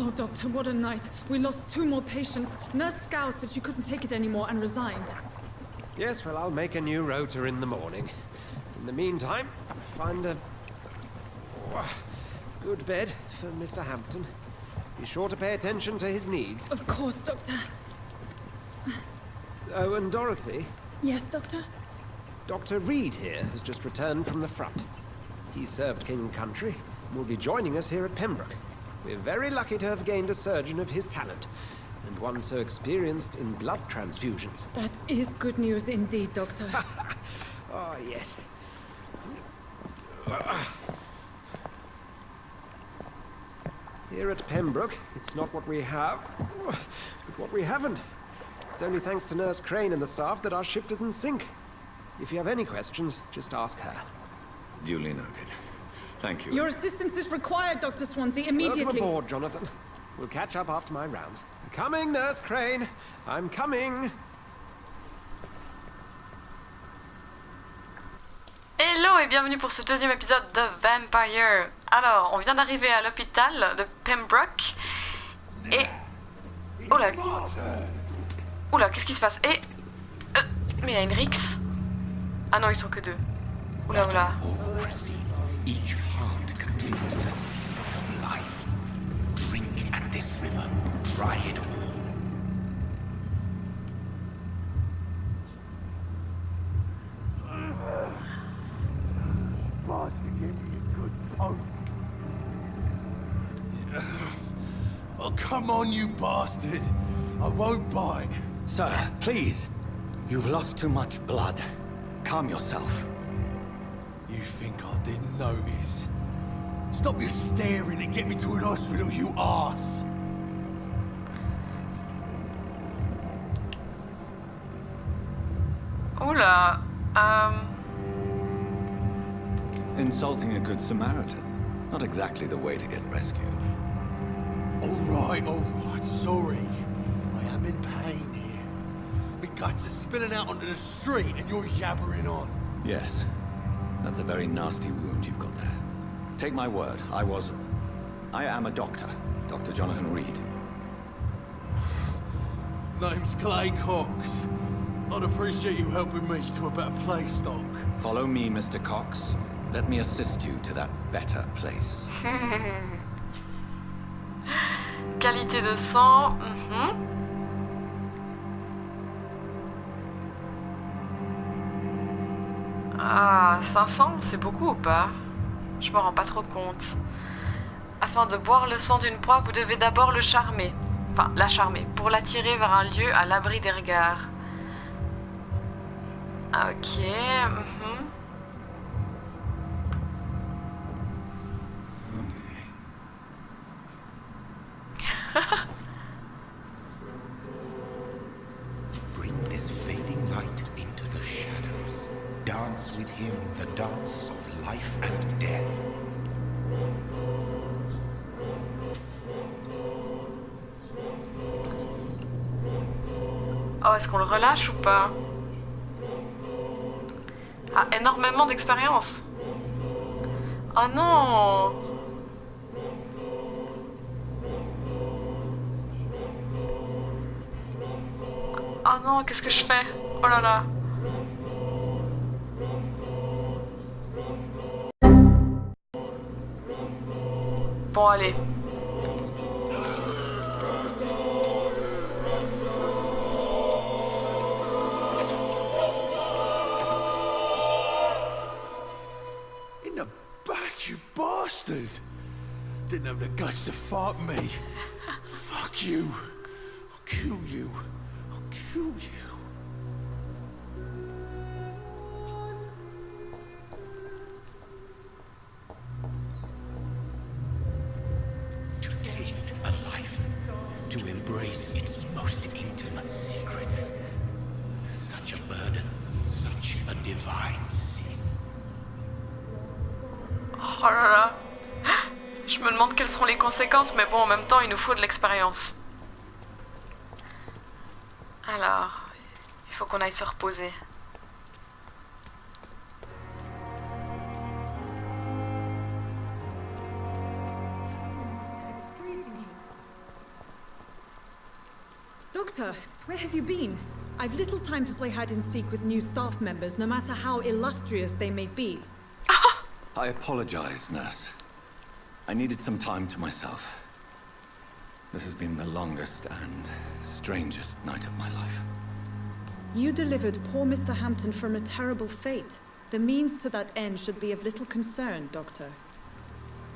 Oh, Doctor, what a night. We lost 2 more patients. Nurse Skals said she couldn't take it anymore and resigned. Yes, well, I'll make a new rota in the morning. In the meantime, find a good bed for Mr. Hampton. Be sure to pay attention to his needs. Of course, Doctor. Oh, and Dorothy? Yes, Doctor? Dr. Reed here has just returned from the front. He served King and Country and will be joining us here at Pembroke. We're very lucky to have gained a surgeon of his talent, and one so experienced in blood transfusions. That is good news indeed, Doctor. Oh, yes. Here at Pembroke, it's not what we have, but what we haven't. It's only thanks to Nurse Crane and the staff that our ship doesn't sink. If you have any questions, just ask her. Duly noted. Thank you. Your assistance is required, Dr. Swansea, immediately. Welcome aboard, Jonathan. We'll catch up after my rounds. Coming, Nurse Crane. I'm coming. Hello et bienvenue pour ce deuxième épisode de Vampyr. Alors, on vient d'arriver à l'hôpital de Pembroke et... Oula. Oula, qu'est-ce qui se passe? Et... mais il y a une Rix. Ah non, ils sont que 2. Oula, oula. Each heart contains the seed of life. Drink at this river, try it all. Oh, come on, you bastard. I won't bite. Sir, please. You've lost too much blood. Calm yourself. You think I didn't notice? Stop your staring and get me to an hospital, you arse! Oula. Insulting a good Samaritan. Not exactly the way to get rescued. Alright, sorry. I am in pain here. My guts are spilling out onto the street and you're yabbering on. Yes. That's a very nasty wound you've got there. Take my word, I am a doctor. Dr. Jonathan Reed. Name's Clay Cox. I'd appreciate you helping me to a better place, Doc. Follow me, Mr. Cox. Let me assist you to that better place. Qualité de sang. Ah, 500, c'est beaucoup ou pas? Je me rends pas trop compte. Afin de boire le sang d'une proie, vous devez d'abord le charmer. Enfin, la charmer, pour l'attirer vers un lieu à l'abri des regards. Ok. Bring this fading light into the shadows. Dance with him the dance of life and death. Oh, est-ce qu'on le relâche ou pas? Ah, énormément d'expérience. Oh non! Oh non, qu'est-ce que je fais? Oh là là. Bon, allez. In the back, you bastard! Didn't have the guts to fuck me. Fuck you. I'll kill you. I'll kill you. To taste a life, to embrace its most intimate secrets. Such a burden, such a divine sin. Oh là là. Je me demande quelles seront les conséquences, mais bon, en même temps, il nous faut de l'expérience. Alors, il faut qu'on aille se reposer. Doctor, where have you been? I've little time to play hide and seek with new staff members, no matter how illustrious they may be. I apologize, nurse. I needed some time to myself. This has been the longest and strangest night of my life. You delivered poor Mr. Hampton from a terrible fate. The means to that end should be of little concern, Doctor.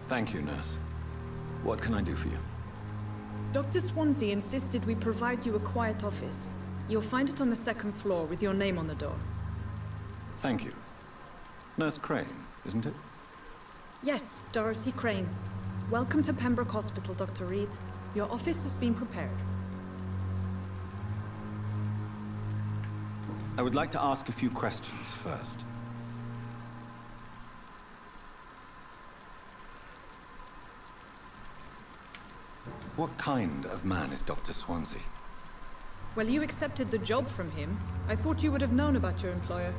Thank you, nurse. What can I do for you? Dr. Swansea insisted we provide you a quiet office. You'll find it on the second floor with your name on the door. Thank you. Nurse Crane, isn't it? Yes, Dorothy Crane. Welcome to Pembroke Hospital, Dr. Reed. Your office has been prepared. I would like to ask a few questions first. What kind of man is Dr. Swansea? Well, you accepted the job from him. I thought you would have known about your employer.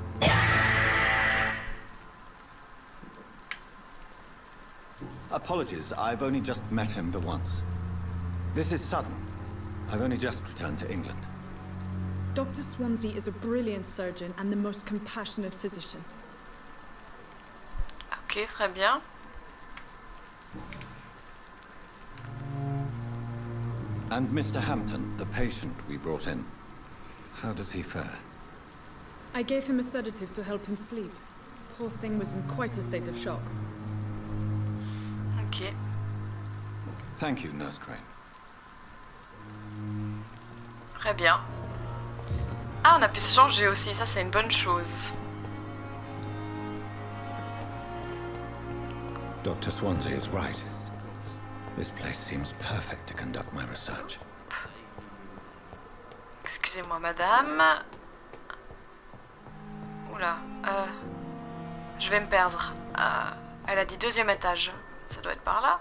Apologies, I've only just met him the once. This is sudden. I've only just returned to England. Dr. Swansea is a brilliant surgeon and the most compassionate physician. Ok, très bien. And Mr. Hampton, the patient we brought in, how does he fare? I gave him a sedative to help him sleep. Poor thing was in quite a state of shock. Ok. Thank you, Nurse Crane. Très bien. Ah, on a pu se changer aussi, ça c'est une bonne chose. Dr. Swansea is right. This place seems perfect to conduct my research. Excusez-moi, madame. Oula, je vais me perdre. Elle a dit deuxième étage. Ça doit être par là.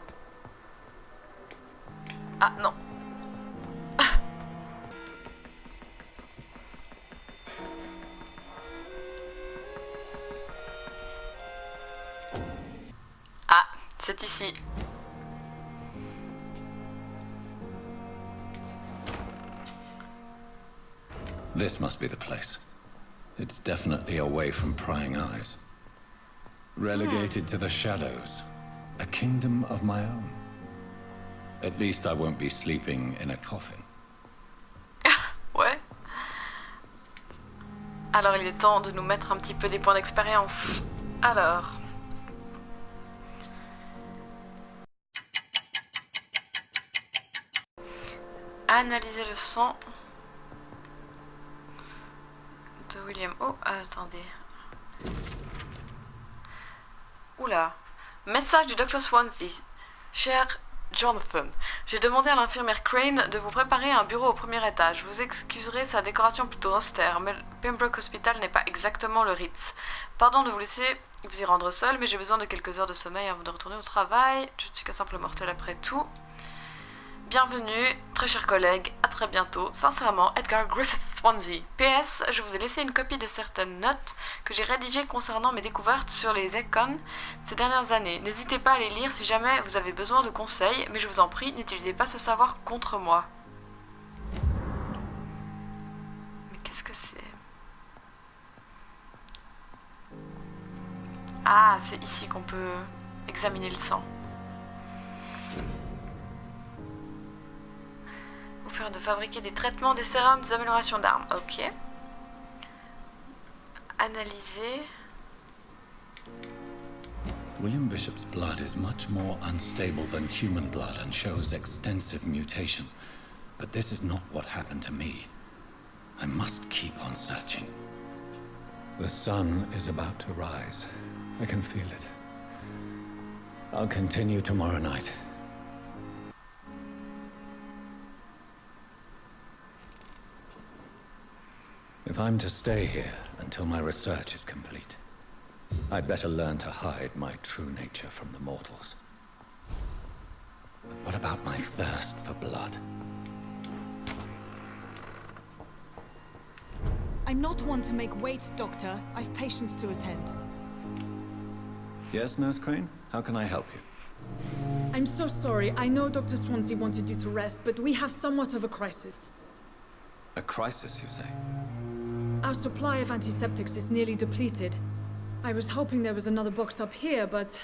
Ah, non. Ah, c'est ici. This must be the place. It's definitely away from prying eyes. Relegated to the shadows. A kingdom of my own. At least I won't be sleeping in a coffin. Ouais. Alors il est temps de nous mettre un petit peu des points d'expérience. Alors... Analyser le sang de William. Oh, attendez. Oula. Message du Dr. Swansea. Cher Jonathan, j'ai demandé à l'infirmière Crane de vous préparer un bureau au premier étage. Vous excuserez sa décoration plutôt austère, mais Pembroke Hospital n'est pas exactement le Ritz. Pardon de vous laisser vous y rendre seul, mais j'ai besoin de quelques heures de sommeil avant de retourner au travail. Je ne suis qu'un simple mortel après tout. Bienvenue, très chers collègues, à très bientôt. Sincèrement, Edgar Griffith Swansea. PS, je vous ai laissé une copie de certaines notes que j'ai rédigées concernant mes découvertes sur les icônes ces dernières années. N'hésitez pas à les lire si jamais vous avez besoin de conseils, mais je vous en prie, n'utilisez pas ce savoir contre moi. Mais qu'est-ce que c'est? Ah, c'est ici qu'on peut examiner le sang. De fabriquer des traitements, des sérums, des améliorations d'armes. Ok. Analyser. William Bishop's blood is much more unstable than human blood and shows extensive mutation. But this is not what happened to me. I must keep on searching. The sun is about to rise. I can feel it. I'll continue tomorrow night. If I'm to stay here until my research is complete, I'd better learn to hide my true nature from the mortals. But what about my thirst for blood? I'm not one to make wait, Doctor. I've patients to attend. Yes, Nurse Crane? How can I help you? I'm so sorry. I know Dr. Swansea wanted you to rest, but we have somewhat of a crisis. A crisis, you say? Our supply of antiseptics is nearly depleted. I was hoping there was another box up here, but...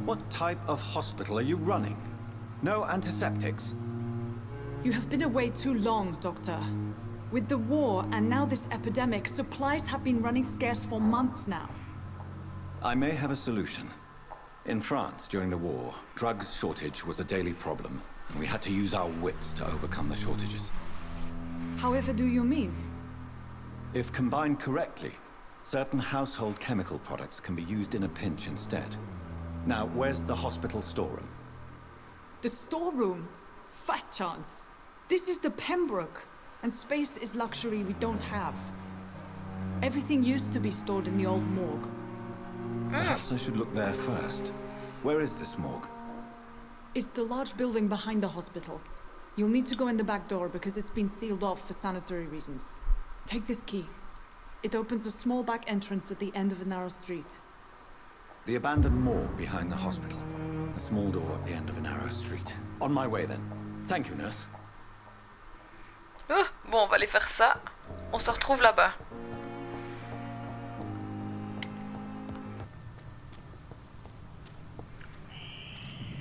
What type of hospital are you running? No antiseptics? You have been away too long, Doctor. With the war and now this epidemic, supplies have been running scarce for months now. I may have a solution. In France, during the war, drugs shortage was a daily problem, and we had to use our wits to overcome the shortages. However do you mean? If combined correctly, certain household chemical products can be used in a pinch instead. Now, where's the hospital storeroom? The storeroom? Fat chance. This is the Pembroke, and space is luxury we don't have. Everything used to be stored in the old morgue. Perhaps I should look there first. Where is this morgue? It's the large building behind the hospital. You'll need to go in the back door because it's been sealed off for sanitary reasons. Take this key. It opens a small back entrance at the end of a narrow street. The abandoned morgue behind the hospital. A small door at the end of a narrow street. On my way then. Thank you, nurse. Bon, on va aller faire ça. On se retrouve là-bas.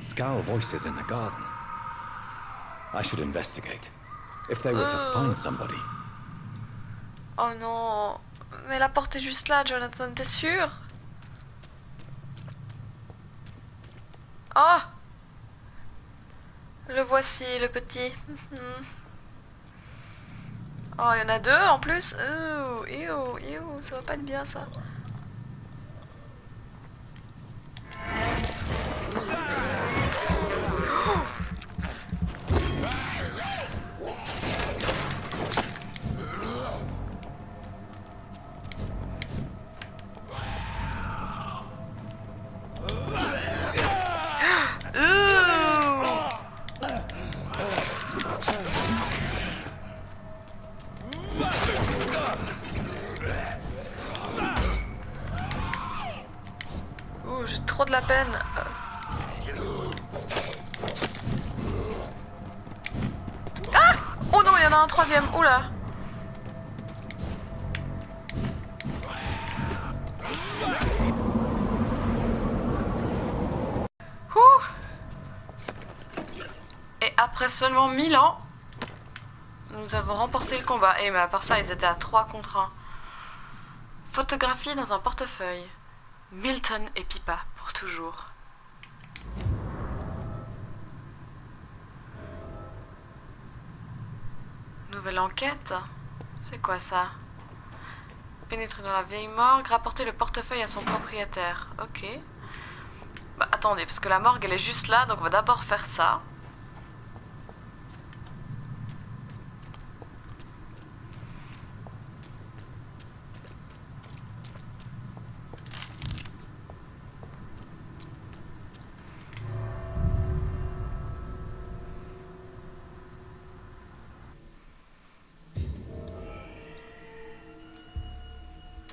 Skals voices in the garden. I should investigate. If they were to find somebody. Oh non. Mais la porte est juste là, Jonathan, t'es sûr? Oh! Le voici, le petit. Oh, il y en a deux en plus. Ça va pas être bien ça. J'ai trop de la peine. Ah! Oh non, il y en a un troisième. Oula. Et après seulement 1000 ans, nous avons remporté le combat. Et mais à part ça, ils étaient à 3 contre 1. Photographie dans un portefeuille. Milton et Pippa pour toujours. Nouvelle enquête? C'est quoi ça? Pénétrer dans la vieille morgue, rapporter le portefeuille à son propriétaire. Ok. Bah attendez, parce que la morgue elle est juste là, donc on va d'abord faire ça.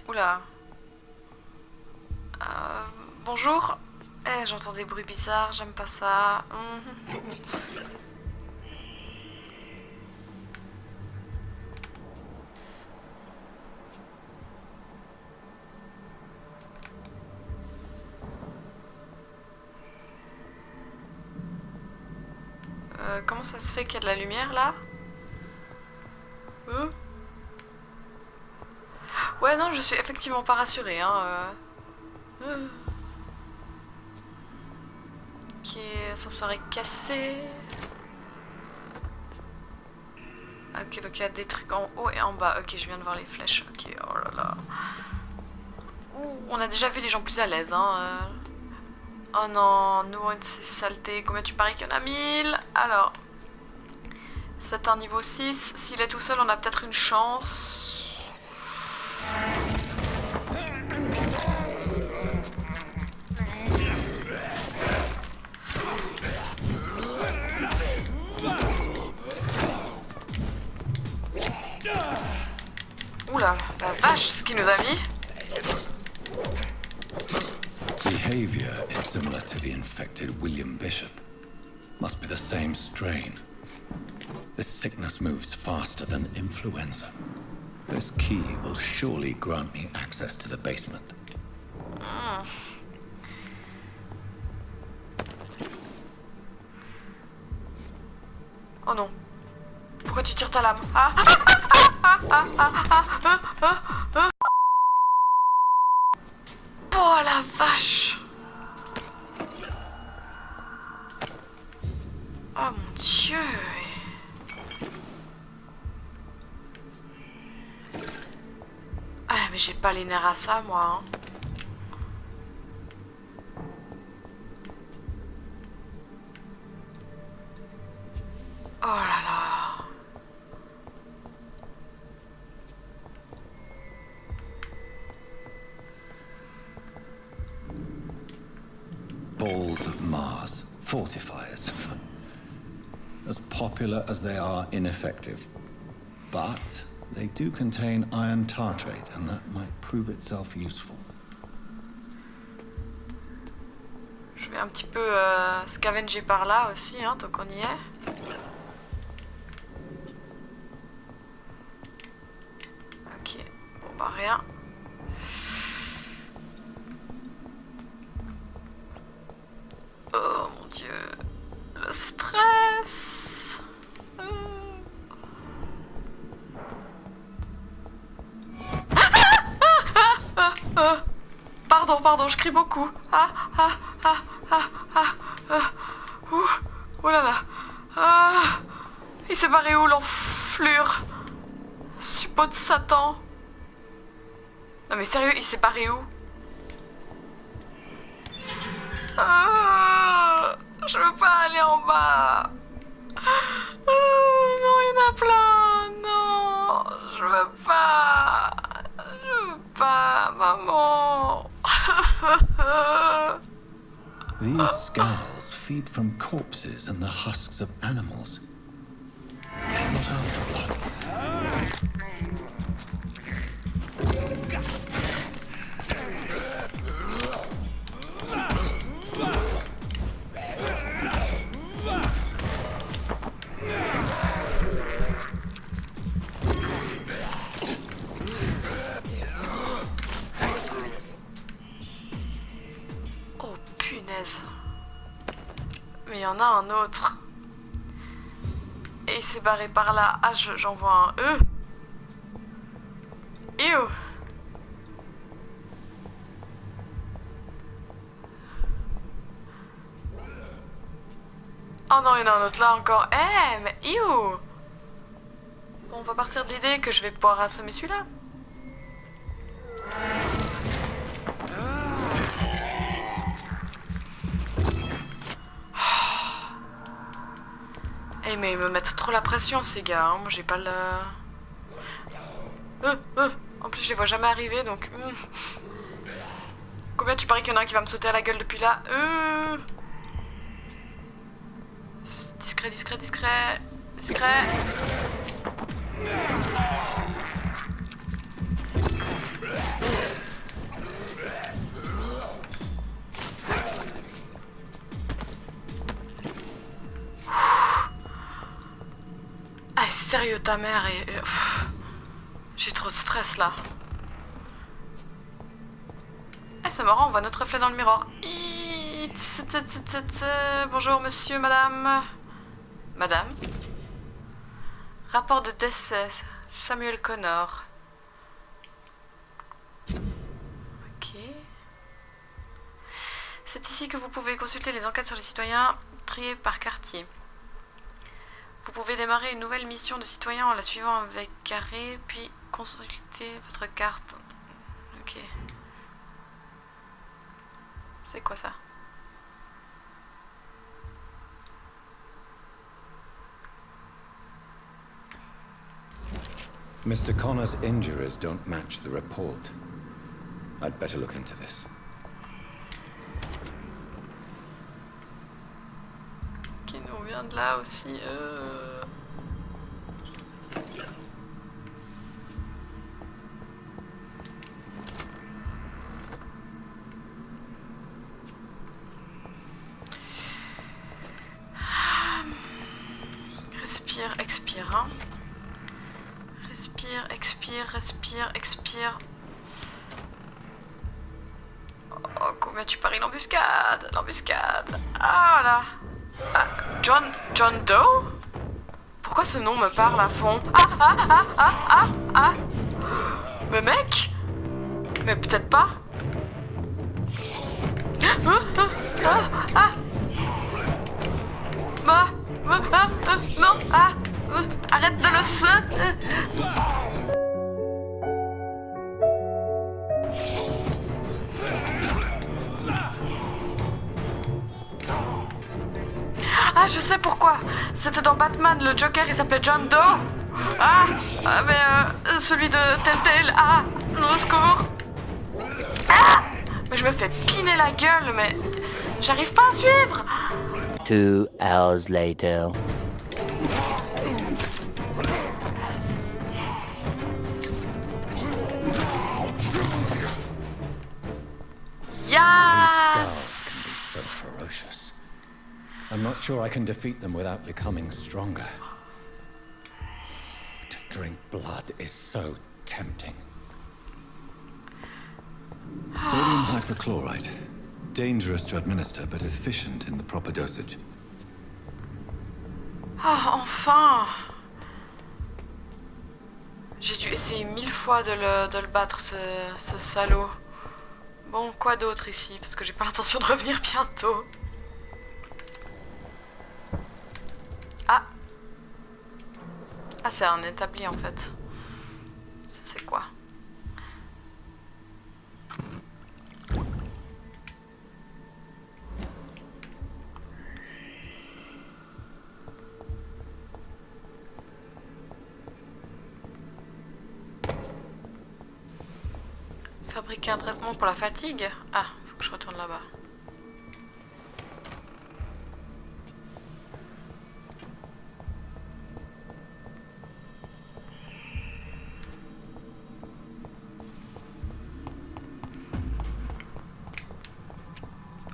Oula. Bonjour. J'entends des bruits bizarres, j'aime pas ça. Comment ça se fait qu'il y a de la lumière là? Ouais, non, je suis effectivement pas rassurée, hein. Ok, ascenseur est cassé. Ok, donc il y a des trucs en haut et en bas. Ok, je viens de voir les flèches. Ok, oh là là. Ouh, on a déjà vu des gens plus à l'aise, hein. Oh non, nouveau une saleté. Combien tu paries qu'il y en a 1000? Alors, c'est un niveau 6. S'il est tout seul, on a peut-être une chance. Oula, la vache, ce qu'il nous a mis. Behavior is similar to the infected William Bishop. Must be the same strain. This sickness moves faster than influenza. This key will surely grant me access to the basement. Oh non. Pourquoi tu tires ta lame? Oh la vache! Oh mon Dieu! Ah mais j'ai pas les nerfs à ça moi. Hein. Oh là là! Balls of Mars, fortifiers. As popular as they are ineffective. But they do contain iron tartrate, and that might prove itself useful. Je vais un petit peu scavenger par là aussi, hein, tant qu'on y est. Ok, bon bah rien. Oh mon Dieu, le stress. Pardon, je crie beaucoup. Oh là là. Il s'est barré où l'enflure? Suppôt de Satan. Non mais sérieux, il s'est barré où? Je veux pas aller en bas. Non, il y en a plein. Non, je veux pas. Je veux pas, maman. These Skals feed from corpses and the husks of animals. Not after blood. Mais il y en a un autre. Et il s'est barré par là. Ah, j'en vois un E. Ew. Oh non, il y en a un autre là encore. Eh, mais ew. Bon, on va partir de l'idée que je vais pouvoir assommer celui-là. Eh mais ils me mettent trop la pression ces gars, hein. Moi j'ai pas le... En plus je les vois jamais arriver donc... Combien tu paries qu'il y en a un qui va me sauter à la gueule depuis là? Discret. Ah sérieux ta mère et... J'ai trop de stress là. Eh c'est marrant, on voit notre reflet dans le miroir. Bonjour monsieur, madame. Madame. Rapport de décès, Samuel Connor. Ok. C'est ici que vous pouvez consulter les enquêtes sur les citoyens triés par quartier. Vous pouvez démarrer une nouvelle mission de citoyen en la suivant avec carré, puis consulter votre carte. Ok. C'est quoi ça? Mr. Connor's injuries don't match the report. I'd better look into this. Qui nous vient de là aussi. Hein. Respire, expire, respire, expire. Oh, combien tu paries l'embuscade? L'embuscade. Ah, là. Ah, John Doe? Pourquoi ce nom me parle à fond? Ah. Mais mec? Mais peut-être pas. Non, arrête de le je sais pourquoi. C'était dans Batman, le Joker, il s'appelait John Doe. Mais celui de Telltale. Au secours. Mais je me fais piner la gueule, mais j'arrive pas à suivre. 2 hours later. Yes! So ferocious. I'm not sure I can defeat them without becoming stronger. To drink blood is so tempting. Sodium hypochlorite. Dangerous to administer, but efficient in the proper dosage. Enfin! J'ai dû essayer 1000 fois de le battre, ce salaud. Bon, quoi d'autre ici? Parce que j'ai pas l'intention de revenir bientôt. Ah, c'est un établi en fait. Ça c'est quoi? Fabriquer un traitement pour la fatigue? Ah, faut que je retourne là-bas.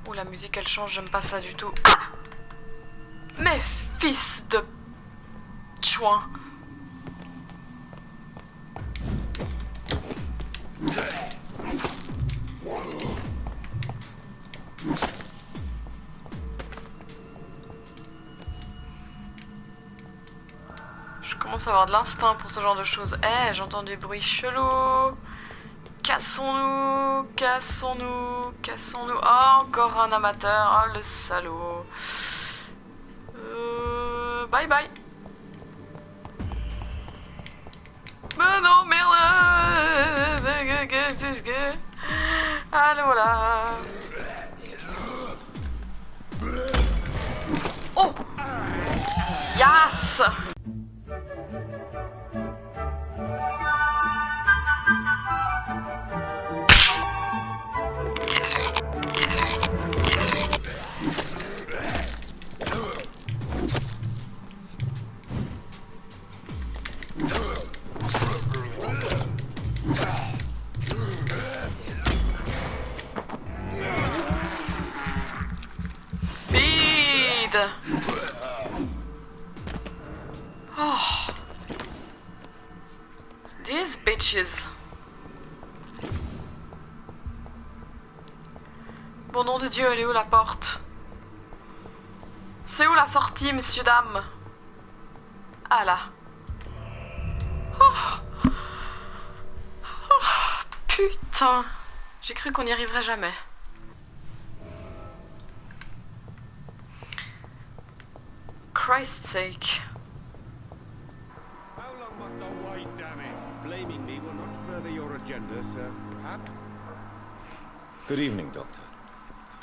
Oh, la musique elle change, j'aime pas ça du tout. Mais fils de chouin. Je commence à avoir de l'instinct pour ce genre de choses. J'entends des bruits chelous. Cassons-nous. Oh, encore un amateur. Oh, le salaud. Bye bye. Mais non, merde. Allez, voilà. Oh. Yes. Oh. These bitches. Bon nom de Dieu, elle est où la porte? C'est où la sortie, messieurs, dames? Ah là. Oh. Oh, putain. J'ai cru qu'on n'y arriverait jamais. Christ's sake. How long must I wait, damn it? Blaming me will not further your agenda, sir. Perhaps? Good evening, Doctor.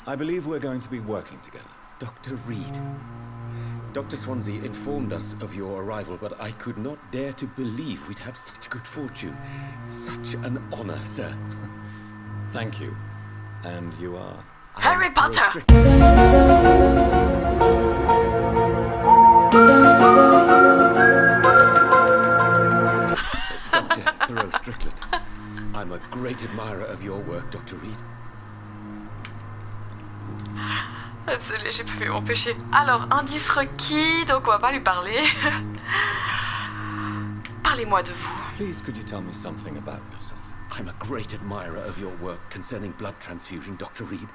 I believe we're going to be working together. Dr. Reed. Dr. Swansea informed us of your arrival, but I could not dare to believe we'd have such good fortune. Such an honor, sir. Thank you. And you are? Harry Potter! Dr. Thoreau Strickland. I'm a great admirer of your work, Dr. Reed. Désolée, j'ai pas pu m'empêcher. Alors, indice requis, donc on va pas lui parler. Parlez-moi de vous. Please, could you tell me something about yourself? I'm a great admirer of your work concerning blood transfusion, Dr. Reed.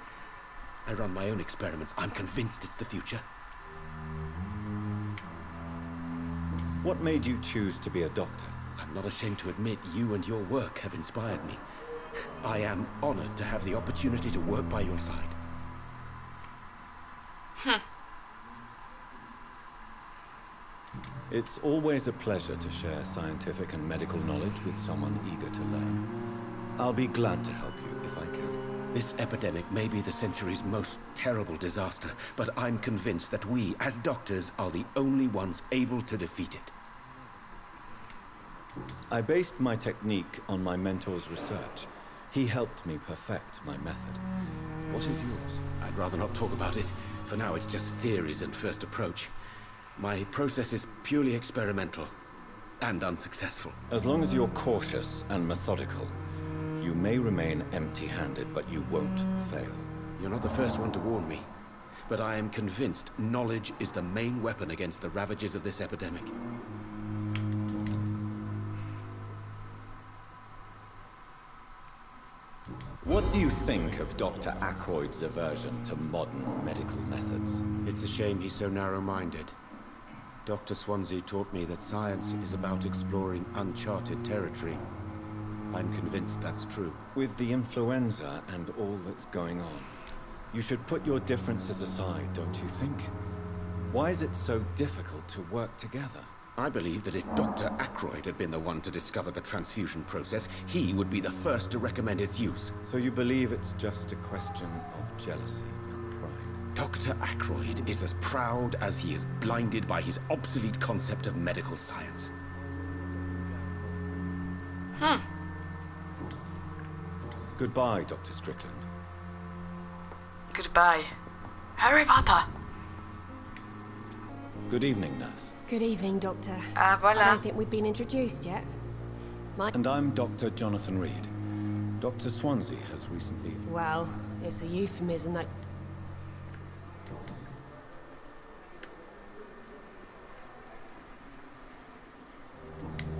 I run my own experiments. I'm convinced it's the future. What made you choose to be a doctor? I'm not ashamed to admit you and your work have inspired me. I am honored to have the opportunity to work by your side. It's always a pleasure to share scientific and medical knowledge with someone eager to learn. I'll be glad to help you if I can. This epidemic may be the century's most terrible disaster, but I'm convinced that we, as doctors, are the only ones able to defeat it. I based my technique on my mentor's research. He helped me perfect my method. What is yours? I'd rather not talk about it. For now, it's just theories and first approach. My process is purely experimental and unsuccessful. As long as you're cautious and methodical, you may remain empty-handed, but you won't fail. You're not the first one to warn me, but I am convinced knowledge is the main weapon against the ravages of this epidemic. What do you think of Dr. Ackroyd's aversion to modern medical methods? It's a shame he's so narrow-minded. Dr. Swansea taught me that science is about exploring uncharted territory. I'm convinced that's true. With the influenza and all that's going on, you should put your differences aside, don't you think? Why is it so difficult to work together? I believe that if Dr. Ackroyd had been the one to discover the transfusion process, he would be the first to recommend its use. So you believe it's just a question of jealousy and pride? Dr. Ackroyd is as proud as he is blinded by his obsolete concept of medical science. Goodbye, Dr. Strickland. Goodbye. Harry Potter. Good evening, nurse. Good evening, Doctor. Ah, I voilà. don't think we've been introduced yet. And I'm Dr. Jonathan Reed. Dr. Swansea has recently... Well, it's a euphemism that...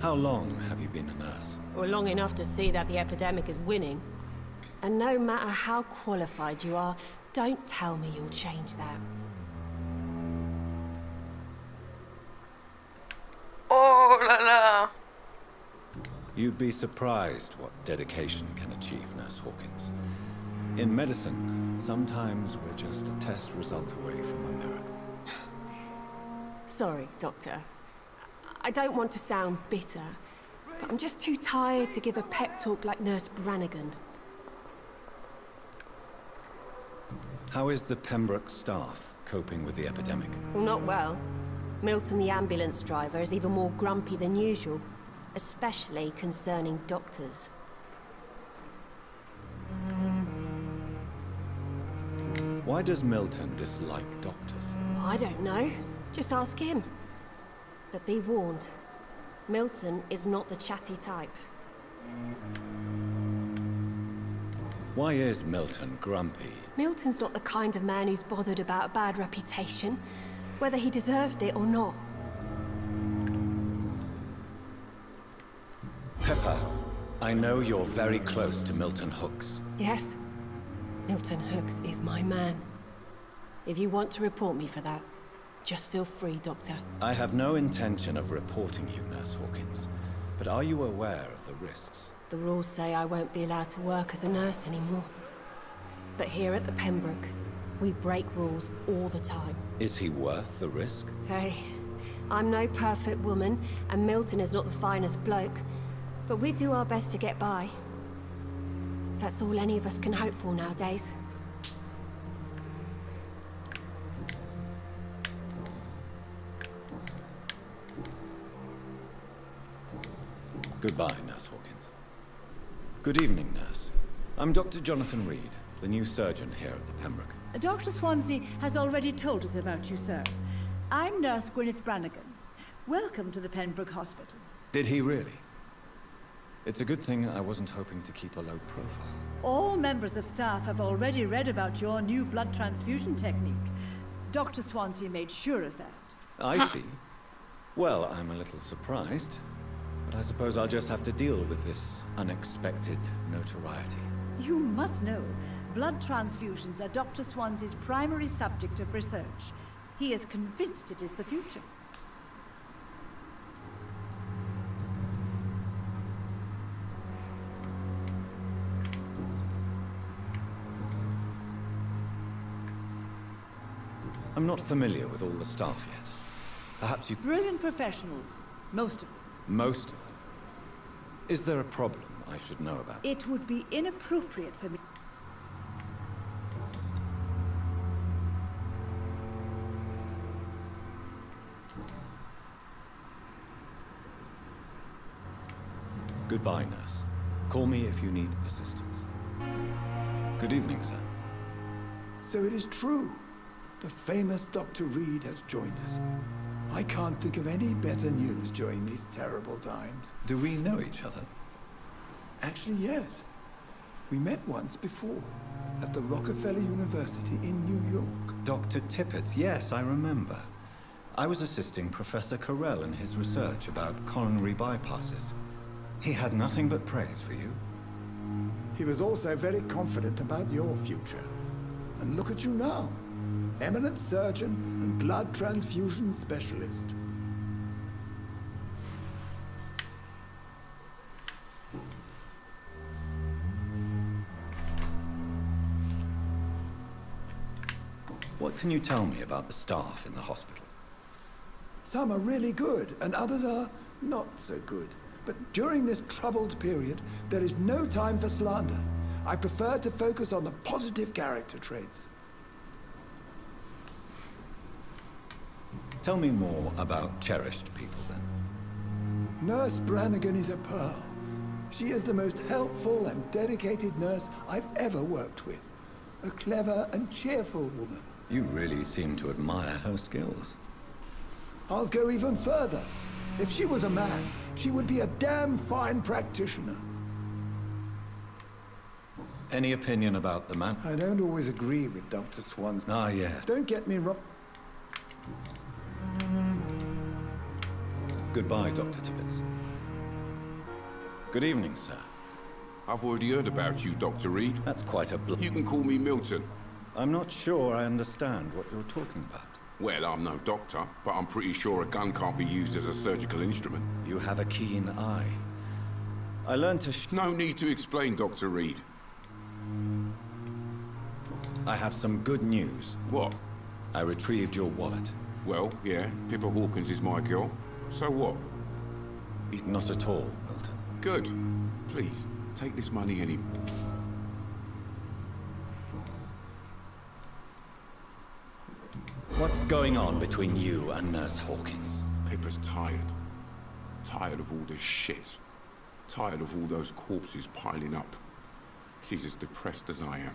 How long have you been a nurse? Well, long enough to see that the epidemic is winning. And no matter how qualified you are, don't tell me you'll change that. Oh là là. You'd be surprised what dedication can achieve, Nurse Hawkins. In medicine, sometimes we're just a test result away from a miracle. Sorry, Doctor. I don't want to sound bitter, but I'm just too tired to give a pep talk like Nurse Brannigan. How is the Pembroke staff coping with the epidemic? Well, not well. Milton, the ambulance driver, is even more grumpy than usual, especially concerning doctors. Why does Milton dislike doctors? I don't know. Just ask him. But be warned, Milton is not the chatty type. Why is Milton grumpy? Milton's not the kind of man who's bothered about a bad reputation, whether he deserved it or not. Pepper, I know you're very close to Milton Hooks. Yes, Milton Hooks is my man. If you want to report me for that, just feel free, Doctor. I have no intention of reporting you, Nurse Hawkins, but are you aware of the risks? The rules say I won't be allowed to work as a nurse anymore. But here at the Pembroke, we break rules all the time. Is he worth the risk? Hey, I'm no perfect woman, and Milton is not the finest bloke, but we do our best to get by. That's all any of us can hope for nowadays. Goodbye, Nurse Hawkins. Good evening, nurse. I'm Dr. Jonathan Reed, the new surgeon here at the Pembroke. Dr. Swansea has already told us about you, sir. I'm Nurse Gwyneth Brannigan. Welcome to the Pembroke Hospital. Did he really? It's a good thing I wasn't hoping to keep a low profile. All members of staff have already read about your new blood transfusion technique. Dr. Swansea made sure of that. I see. Well, I'm a little surprised. But I suppose I'll just have to deal with this unexpected notoriety. You must know, blood transfusions are Dr. Swansea's primary subject of research. He is convinced it is the future. I'm not familiar with all the staff yet. Perhaps you... Brilliant professionals, most of them. Most of them. Is there a problem I should know about? It would be inappropriate for me. Goodbye, nurse. Call me if you need assistance. Good evening, sir. So it is true. The famous Dr. Reed has joined us. I can't think of any better news during these terrible times. Do we know each other? Actually, yes. We met once before, at the Rockefeller University in New York. Dr. Tippett, yes, I remember. I was assisting Professor Carell in his research about coronary bypasses. He had nothing but praise for you. He was also very confident about your future. And look at you now. Eminent surgeon and blood transfusion specialist. What can you tell me about the staff in the hospital? Some are really good, and others are not so good. But during this troubled period, there is no time for slander. I prefer to focus on the positive character traits. Tell me more about cherished people, then. Nurse Brannigan is a pearl. She is the most helpful and dedicated nurse I've ever worked with. A clever and cheerful woman. You really seem to admire her skills. I'll go even further. If she was a man, she would be a damn fine practitioner. Any opinion about the man? I don't always agree with Dr. Swansea. Ah, yes. Don't get me wrong. Goodbye, Dr. Tippett. Good evening, sir. I've already heard about you, Dr. Reed. That's quite a You can call me Milton. I'm not sure I understand what you're talking about. Well, I'm no doctor, but I'm pretty sure a gun can't be used as a surgical instrument. You have a keen eye. I learned to No need to explain, Dr. Reed. I have some good news. What? I retrieved your wallet. Well, yeah, Pippa Hawkins is my girl. So what? Not at all, Milton. Good. Please, take this money any... What's going on between you and Nurse Hawkins? Pippa's tired. Tired of all this shit. Tired of all those corpses piling up. She's as depressed as I am.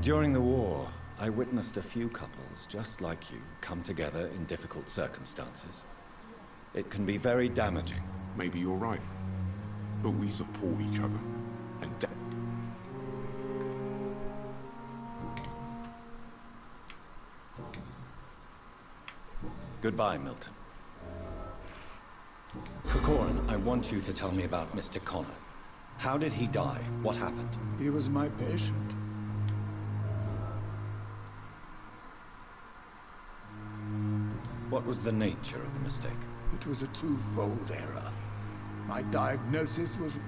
During the war, I witnessed a few couples just like you come together in difficult circumstances. It can be very damaging. Maybe you're right. But we support each other. And Goodbye, Milton. Corcoran, I want you to tell me about Mr. Connor. How did he die? What happened? He was my patient. What was the nature of the mistake? It was a twofold error. My diagnosis was...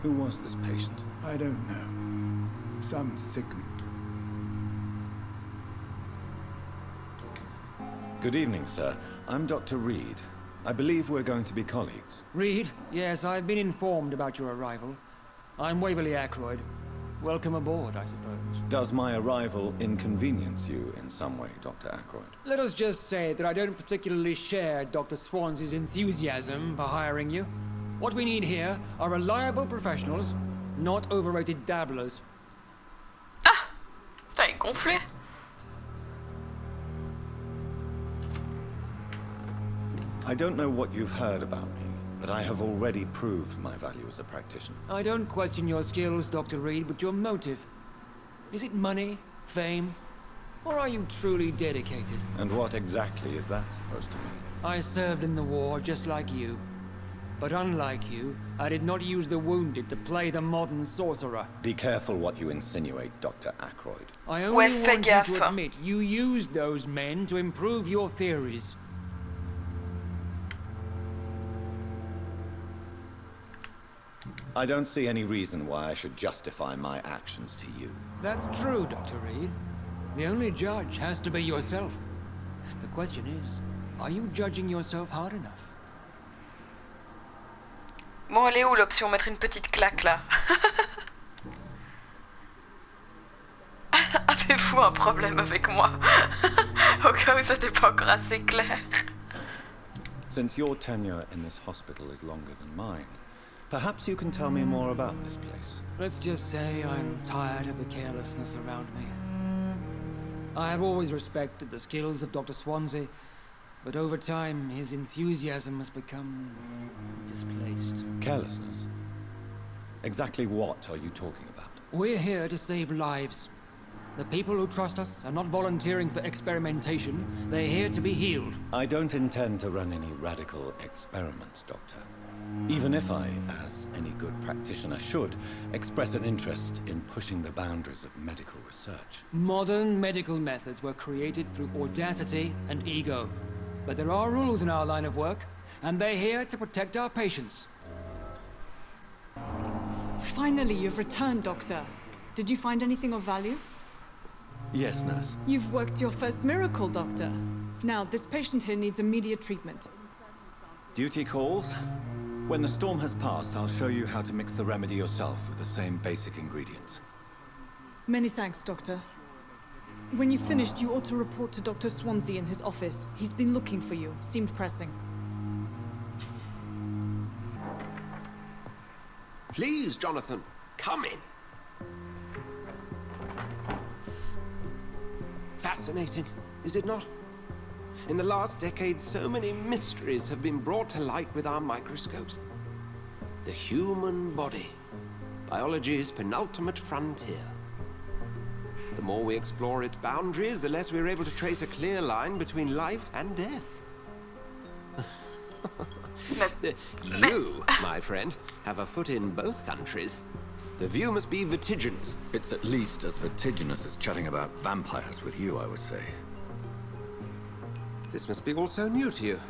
Who was this patient? I don't know. Some sick... Good evening, sir. I'm Dr. Reed. I believe we're going to be colleagues. Reed? Yes, I've been informed about your arrival. I'm Waverly Ackroyd. Welcome aboard, I suppose. Does my arrival inconvenience you in some way, Dr. Ackroyd? Let us just say that I don't particularly share Dr. Swansea's enthusiasm for hiring you. What we need here are reliable professionals, not overrated dabblers. Ah! Putain, il est gonflé. I don't know what you've heard about me, but I have already proved my value as a practitioner. I don't question your skills, Dr. Reed, but your motive. Is it money? Fame? Or are you truly dedicated? And what exactly is that supposed to mean? I served in the war just like you. But unlike you, I did not use the wounded to play the modern sorcerer. Be careful what you insinuate, Dr. Ackroyd. I only want you to admit you used those men to improve your theories. I don't see any reason why I should justify my actions to you. That's true, Dr. Reed. The only judge has to be yourself. The question is, are you judging yourself hard enough? Bon, elle est où l'option mettre une petite claque là? Avez-vous un problème avec moi? Au cas où c'était pas encore assez clair. Since your tenure in this hospital is longer than mine, perhaps you can tell me more about this place. Let's just say I'm tired of the carelessness around me. I have always respected the skills of Dr. Swansea, but over time his enthusiasm has become displaced. Carelessness? Exactly what are you talking about? We're here to save lives. The people who trust us are not volunteering for experimentation. They're here to be healed. I don't intend to run any radical experiments, Doctor. Even if I, as any good practitioner should, express an interest in pushing the boundaries of medical research. Modern medical methods were created through audacity and ego. But there are rules in our line of work, and they're here to protect our patients. Finally, you've returned, Doctor. Did you find anything of value? Yes, nurse. You've worked your first miracle, Doctor. Now, this patient here needs immediate treatment. Duty calls? When the storm has passed, I'll show you how to mix the remedy yourself with the same basic ingredients. Many thanks, Doctor. When you've finished, you ought to report to Dr. Swansea in his office. He's been looking for you. Seemed pressing. Please, Jonathan, come in. Fascinating, is it not? In the last decade, so many mysteries have been brought to light with our microscopes. The human body, biology's penultimate frontier. The more we explore its boundaries, the less we're able to trace a clear line between life and death. You, my friend, have a foot in both countries. The view must be vertiginous. It's at least as vertiginous as chatting about vampires with you, I would say. This must be all so new to you.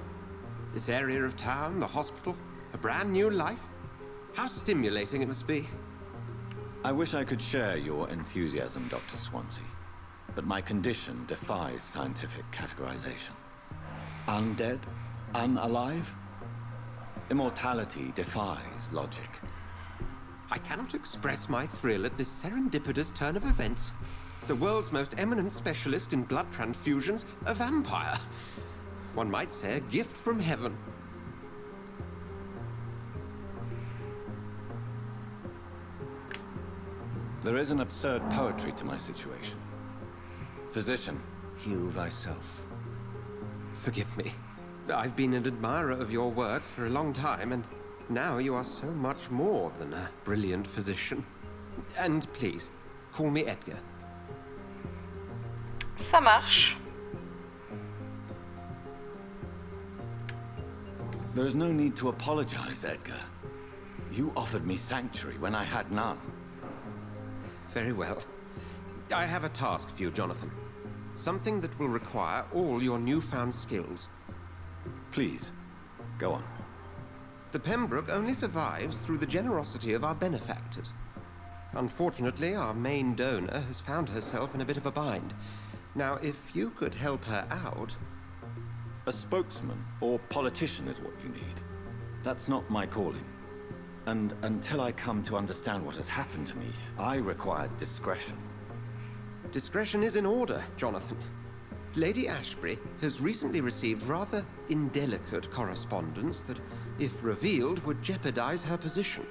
This area of town, the hospital, a brand new life. How stimulating it must be. I wish I could share your enthusiasm, Dr. Swansea, but my condition defies scientific categorization. Undead? Unalive? Immortality defies logic. I cannot express my thrill at this serendipitous turn of events. The world's most eminent specialist in blood transfusions, a vampire. One might say a gift from heaven. There is an absurd poetry to my situation. Physician, heal thyself. Forgive me. I've been an admirer of your work for a long time, and now you are so much more than a brilliant physician. And please, call me Edgar. Ça marche. There is no need to apologize, Edgar. You offered me sanctuary when I had none. Very well. I have a task for you, Jonathan. Something that will require all your newfound skills. Please, go on. The Pembroke only survives through the generosity of our benefactors. Unfortunately, our main donor has found herself in a bit of a bind. Now, if you could help her out... A spokesman or politician is what you need. That's not my calling. And until I come to understand what has happened to me, I require discretion. Discretion is in order, Jonathan. Lady Ashbury has recently received rather indelicate correspondence that, if revealed, would jeopardize her position.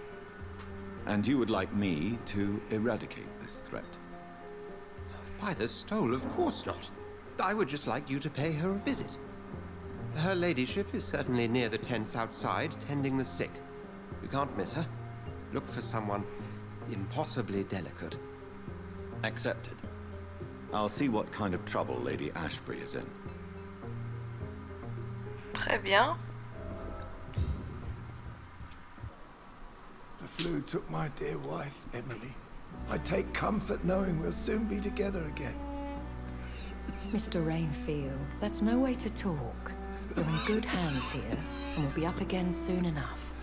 And you would like me to eradicate this threat? By the stole, of course not. I would just like you to pay her a visit. Her ladyship is certainly near the tents outside, tending the sick. You can't miss her. Look for someone impossibly delicate. Accepted. I'll see what kind of trouble Lady Ashbury is in. Très bien. The flu took my dear wife, Emily. I take comfort knowing we'll soon be together again. Mr. Rainfield, that's no way to talk. You're in good hands here, and we'll be up again soon enough.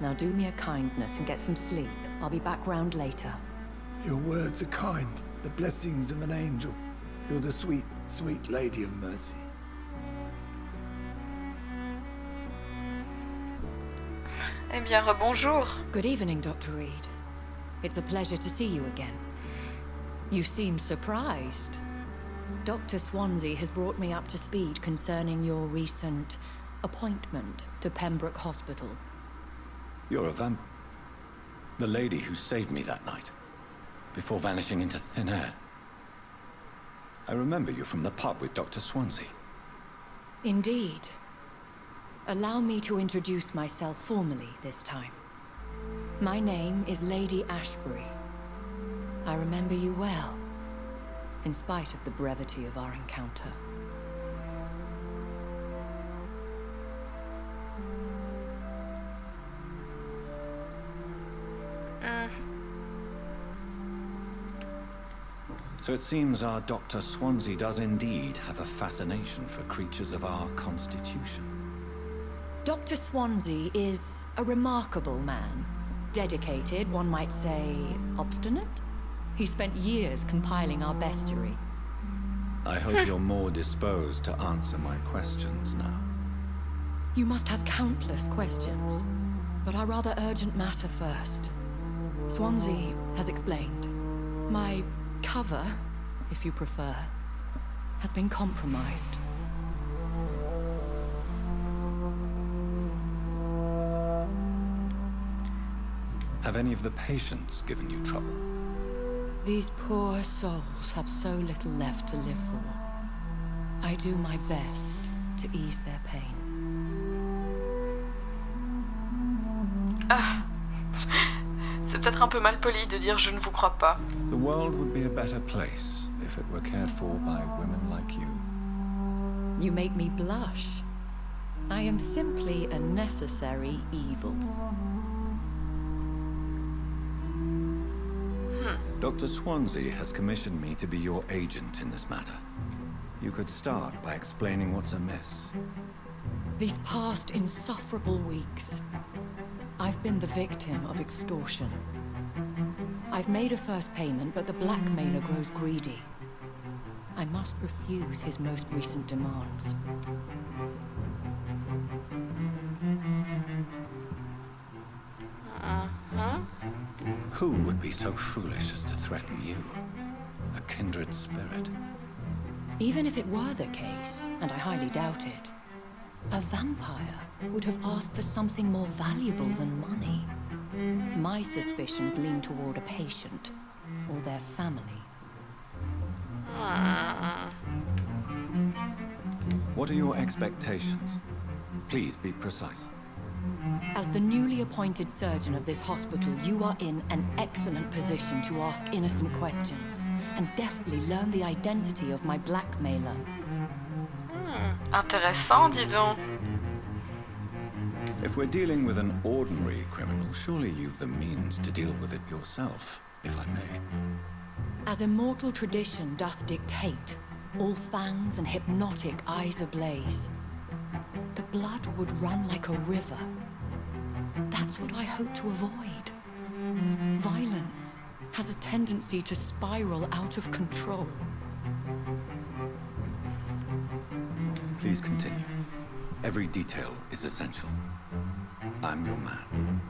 Now do me a kindness and get some sleep. I'll be back round later. Your words are kind, the blessings of an angel. You're the sweet, sweet Lady of Mercy. Eh bien, rebonjour. Good evening, Dr. Reed. It's a pleasure to see you again. You seem surprised. Dr. Swansea has brought me up to speed concerning your recent appointment to Pembroke Hospital. You're a the lady who saved me that night, before vanishing into thin air. I remember you from the pub with Dr. Swansea. Indeed. Allow me to introduce myself formally this time. My name is Lady Ashbury. I remember you well, in spite of the brevity of our encounter. So it seems our Dr. Swansea does indeed have a fascination for creatures of our constitution. Dr. Swansea is a remarkable man. Dedicated, one might say, obstinate? He spent years compiling our bestiary. I hope you're more disposed to answer my questions now. You must have countless questions, but our rather urgent matter first. Swansea has explained. My cover, if you prefer, has been compromised. Have any of the patients given you trouble? These poor souls have so little left to live for. I do my best to ease their pain. Ah. C'est peut-être un peu mal poli de dire je ne vous crois pas. The world would be a better place if it were cared for by women like you. You make me blush. I am simply a necessary evil. Dr. Swansea has commissioned me to be your agent in this matter. You could start by explaining what's amiss. These past insufferable weeks, I've been the victim of extortion. I've made a first payment, but the blackmailer grows greedy. I must refuse his most recent demands. Who would be so foolish as to threaten you? A kindred spirit. Even if it were the case, and I highly doubt it, a vampire would have asked for something more valuable than money. My suspicions lean toward a patient or their family. What are your expectations? Please be precise. As the newly appointed surgeon of this hospital, you are in an excellent position to ask innocent questions and deftly learn the identity of my blackmailer. Intéressant, dis donc. If we're dealing with an ordinary criminal, surely you've the means to deal with it yourself, if I may. As immortal tradition doth dictate, all fangs and hypnotic eyes ablaze, the blood would run like a river. That's what I hope to avoid. Violence has a tendency to spiral out of control. Please continue. Every detail is essential. I'm your man.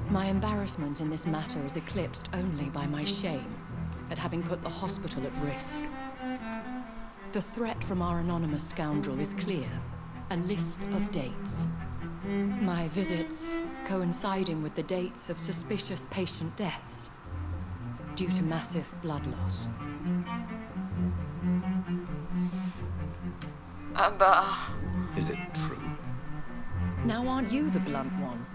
My embarrassment in this matter is eclipsed only by my shame at having put the hospital at risk. The threat from our anonymous scoundrel is clear. A list of dates. My visits coinciding with the dates of suspicious patient deaths due to massive blood loss. Bah... Is it true? Now aren't you the blunt one?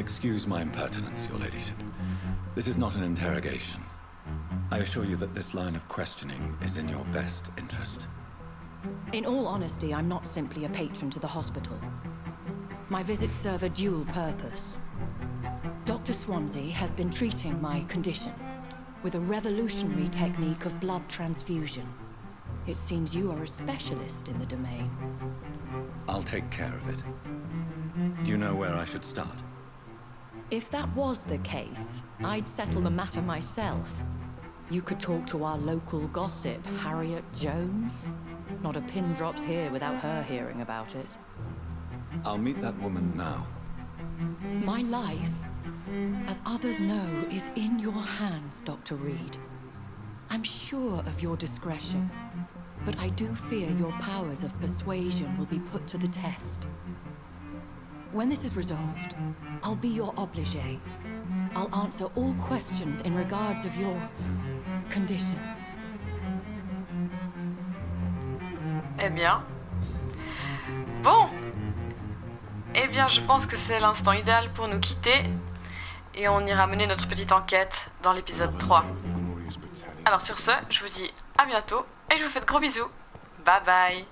Excuse my impertinence, your ladyship. This is not an interrogation. I assure you that this line of questioning is in your best interest. In all honesty, I'm not simply a patron to the hospital. My visits serve a dual purpose. Dr. Swansea has been treating my condition with a revolutionary technique of blood transfusion. It seems you are a specialist in the domain. I'll take care of it. Do you know where I should start? If that was the case, I'd settle the matter myself. You could talk to our local gossip, Harriet Jones. Not a pin drops here without her hearing about it. I'll meet that woman now. My life, as others know, is in your hands, Dr. Reed. I'm sure of your discretion, but I do fear your powers of persuasion will be put to the test. When this is resolved, I'll be your obligé. I'll answer all questions in regards of your condition. Eh bien. Bon. Eh bien, je pense que c'est l'instant idéal pour nous quitter. Et on ira mener notre petite enquête dans l'épisode 3. Alors sur ce, je vous dis à bientôt et je vous fais de gros bisous. Bye bye.